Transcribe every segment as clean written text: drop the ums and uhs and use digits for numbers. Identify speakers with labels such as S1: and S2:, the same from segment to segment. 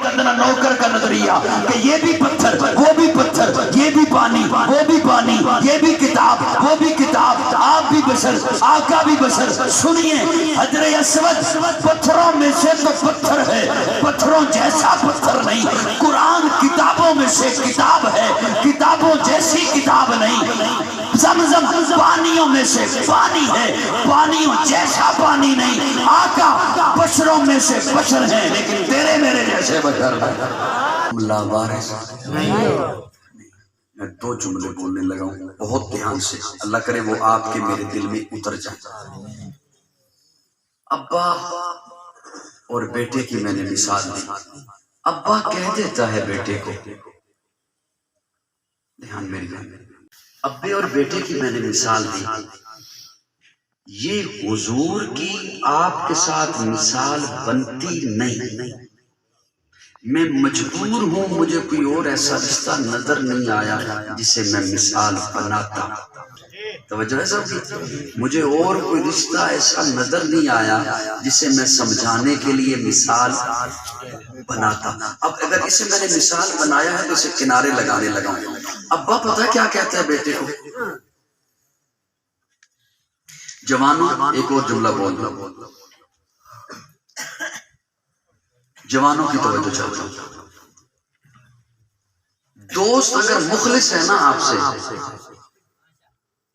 S1: ادنا نوکر کا نظریہ کہ یہ بھی پتھر وہ بھی پتھر، یہ بھی پانی وہ بھی پانی، یہ بھی کتاب وہ بھی کتاب، آپ بھی بشر آقا بھی بشر۔ سنیے حجر اسود پتھروں میں سے تو پتھر ہے، پتھروں جیسا پتھر نہیں۔ قرآن کتابوں میں سے کتاب ہے، کتابوں جیسی کتاب نہیں۔ زمزم پانیوں میں سے پانی ہے، پانیوں جیسا پانی نہیں۔ آقا بشروں میں سے بشر ہیں لیکن تیرے میرے جیسے بشر ہیں۔ اللہ وارث میں دو جملے بولنے لگا ہوں بہت دھیان سے، اللہ کرے وہ آپ کے میرے دل میں اتر جائے۔ ابا اور بیٹے کی میں نے مثال دی۔ ابا کہہ دیتا ہے بیٹے کو، دھیان میری بات، ابے اور بیٹے کی میں نے مثال دی۔ یہ حضور کی آپ کے ساتھ مثال بنتی نہیں۔ میں مجبور ہوں، مجھے کوئی اور ایسا رشتہ نظر نہیں آیا جسے میں مثال بناتا۔ توجہ ہے سب کی؟ مجھے اور کوئی رشتہ ایسا نظر نہیں آیا جسے میں سمجھانے کے لیے مثال بناتا۔ اب اگر اسے میں نے مثال بنایا ہے تو اسے کنارے لگانے لگا ہوں۔ ابا پتہ کیا کہتا ہے بیٹے کو؟ جوانوں ایک اور جملہ بول دو، جوانوں کی توجہ چاہتا ہوں۔ دوست اگر مخلص ہے نا آپ سے،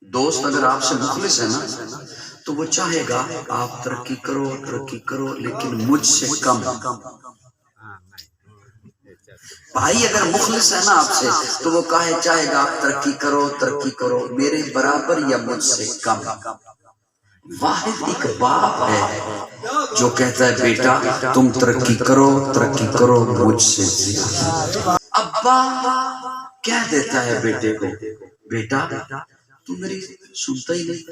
S1: دوست اگر آپ سے مخلص ہے نا تو وہ چاہے گا آپ ترقی کرو لیکن مجھ سے کم۔ بھائی اگر مخلص ہے نا آپ سے تو وہ چاہے گا آپ ترقی کرو میرے برابر یا مجھ سے کم۔ واحد ایک باپ ہے جو کہتا ہے بیٹا تم ترقی کرو مجھ سے زیادہ۔ ابا کہہ دیتا ہے بیٹے کو، بیٹا تم میری سنتا ہی نہیں،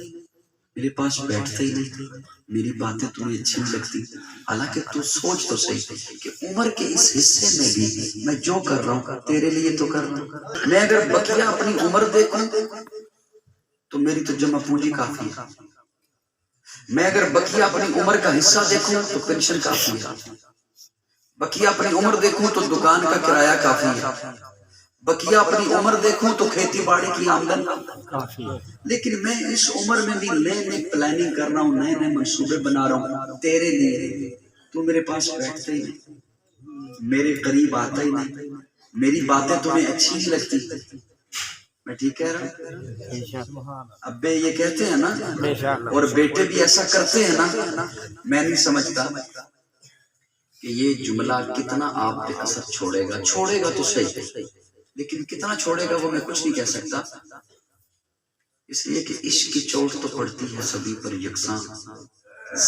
S1: میرے پاس بیٹھتا ہی نہیں، میری باتیں تمہیں اچھی نہیں لگتی۔ حالانکہ تو سوچ تو صحیح کہ عمر کے اس حصے میں بھی میں جو کر رہا ہوں تیرے لیے تو کر رہا ہوں۔ میں اگر بقیہ اپنی عمر دیکھوں تو میری تو جمع پونجی کافی ہے، میں اگر بقیہ اپنی عمر کا حصہ دیکھوں تو پینشن کافی ہے، بقیہ اپنی عمر دیکھوں تو دکان کا کرایہ کافی ہے، بقیہ اپنی عمر دیکھوں تو کھیتی باڑی کی آمدن کافی ہے۔ لیکن میں اس عمر میں بھی نئے پلاننگ کر رہا ہوں، نئے منصوبے بنا رہا ہوں تیرے لیے۔ تو میرے پاس بیٹھتا ہی نہیں، میرے قریب آتا ہی نہیں، میری باتیں تمہیں اچھی نہیں لگتی۔ میں ٹھیک کہہ رہا ہوں؟ ابے یہ کہتے ہیں نا اور بیٹے بھی ایسا کرتے ہیں نا، میں نہیں سمجھتا کہ یہ جملہ کتنا آپ پہ اثر چھوڑے گا تو صحیح، لیکن کتنا چھوڑے گا وہ میں کچھ نہیں کہہ سکتا، اس لیے کہ عشق کی چوٹ تو پڑتی ہے سبھی پر یکساں،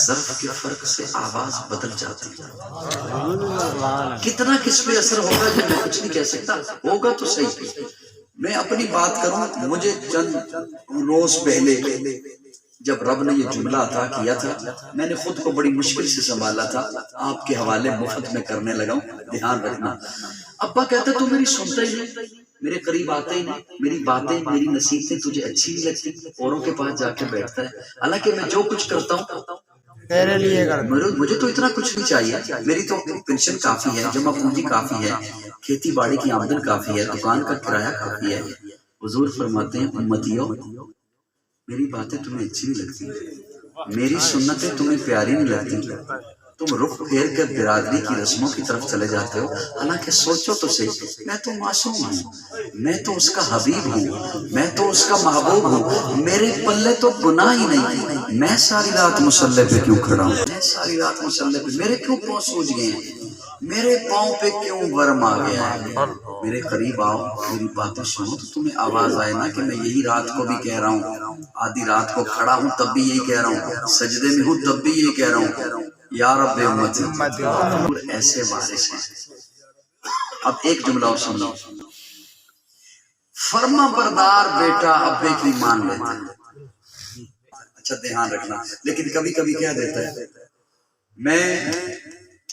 S1: ظرف کے فرق سے آواز بدل جاتی ہے۔ کتنا کس پہ اثر ہوگا جو میں کچھ نہیں کہہ سکتا، ہوگا تو صحیح۔ میں اپنی بات کروں، مجھے چند روز پہلے جب رب نے یہ جملہ عطا کیا تھا میں نے خود کو بڑی مشکل سے سنبھالا تھا، آپ کے حوالے مفت میں کرنے لگا ہوں، دھیان رکھنا۔ ابا کہتا تو میری سنتا ہی نہیں، میرے قریب آتا ہی نہیں، میری باتیں میری نصیحتیں تجھے اچھی نہیں لگتی، اوروں کے پاس جا کے بیٹھتا ہے، حالانکہ میں جو کچھ کرتا ہوں تیرے لیے مجھے تو اتنا کچھ نہیں چاہیے، میری تو پینشن کافی ہے، جمع پونجی کافی ہے، کھیتی باڑی کی آمدن کافی ہے، دکان کا کرایہ کافی ہے۔ حضور فرماتے ہیں امتیوں میری باتیں تمہیں اچھی نہیں لگتی، میری سنتیں تمہیں پیاری نہیں لگتی، تم رخ پھیر کر برادری کی رسموں کی طرف چلے جاتے ہو، حالانکہ سوچو تو صحیح میں تو معصوم ہوں، میں تو اس کا حبیب ہوں، میں تو اس کا محبوب ہوں، میرے پلے تو گناہ ہی نہیں، میں ساری رات مصلی پہ کیوں کھڑا ہوں، میں ساری رات مصلی پہ، میرے کیوں پاؤں سوج گئے ہیں، میرے پاؤں پہ کیوں ورم آ گیا ہے۔ میرے قریب آؤ، میری باتیں سنو تو تمہیں آواز آئے نا کہ میں یہی رات کو بھی کہہ رہا ہوں، آدھی رات کو کھڑا ہوں تب بھی یہی کہہ رہا ہوں، سجدے میں ہوں تب بھی یہی کہہ رہا ہوں، یا رب امتی۔ ایسے وارث ہیں۔ اب ایک جملہ اور سن لو، فرما بردار بیٹا ابے کی مان لیتا ہے، اچھا دھیان رکھنا، لیکن کبھی کبھی کہہ دیتا ہے میں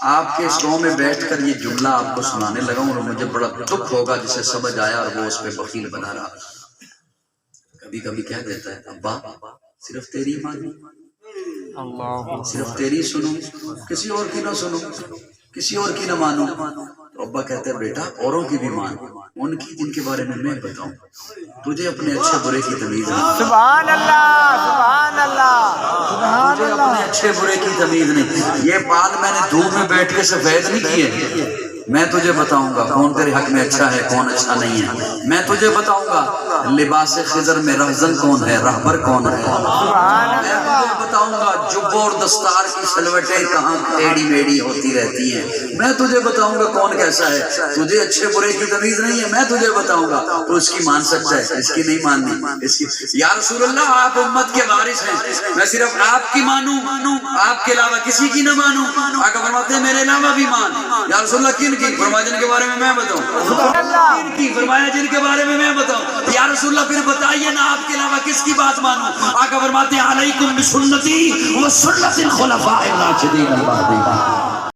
S1: آپ کے شو میں بیٹھ کر یہ جملہ آپ کو سنانے لگا ہوں اور مجھے بڑا دکھ ہوگا جسے سمجھ آیا اور وہ اس پہ بخیل بنا رہا۔ کبھی کبھی کہہ دیتا ہے ابا صرف تیری مانی، صرف تیری سنو، کسی اور کی نہ سنو، کسی اور کی نہ مانو، ابا کہتے ہیں بیٹا اوروں کی بھی مان ان کی جن کے بارے میں میں بتاؤں، تجھے اپنے اچھے برے کی تمیز نہیں،
S2: سبحان اللہ سبحان اللہ سبحان
S1: تجھے
S2: اللہ.
S1: اپنے اچھے برے کی تمیز نہیں. یہ بات میں نے دھوپ میں بیٹھ کے سفید نہیں کیے. میں تجھے بتاؤں گا کون تیرے حق میں اچھا ہے کون اچھا نہیں ہے. میں تجھے بتاؤں گا لباس خضر میں رہزن کون ہے رہبر کون ہے. میں تجھے بتاؤں گا جب اور دستار کی سلوٹیں کہاں ٹیڑھی میڑھی ہوتی رہتی ہیں. میں تجھے بتاؤں گا کون کیسا ہے. تجھے اچھے برے کی تمیز نہیں ہے، میں تجھے بتاؤں گا تو اس کی مان سکتا ہے، اس کی نہیں ماننی. اس کی یا رسول اللہ آپ امت کے وارث ہیں، میں صرف آپ کی مانوں، آپ کے علاوہ کسی کی نہ مانوں. آقا فرماتے ہیں میرے علاوہ بھی مان. یا رسول اللہ کن کی؟ فرمایا جن کے بارے میں میں بتاؤں. کن کی؟ فرمایا جن کے بارے میں میں بتاؤں. یا رسول اللہ پھر بتائیے نا آپ کے علاوہ کس کی بات مانوں. آقا فرماتے ہیں علیکم بسنتی و سنت الخلفاء الراشدین المہدیین.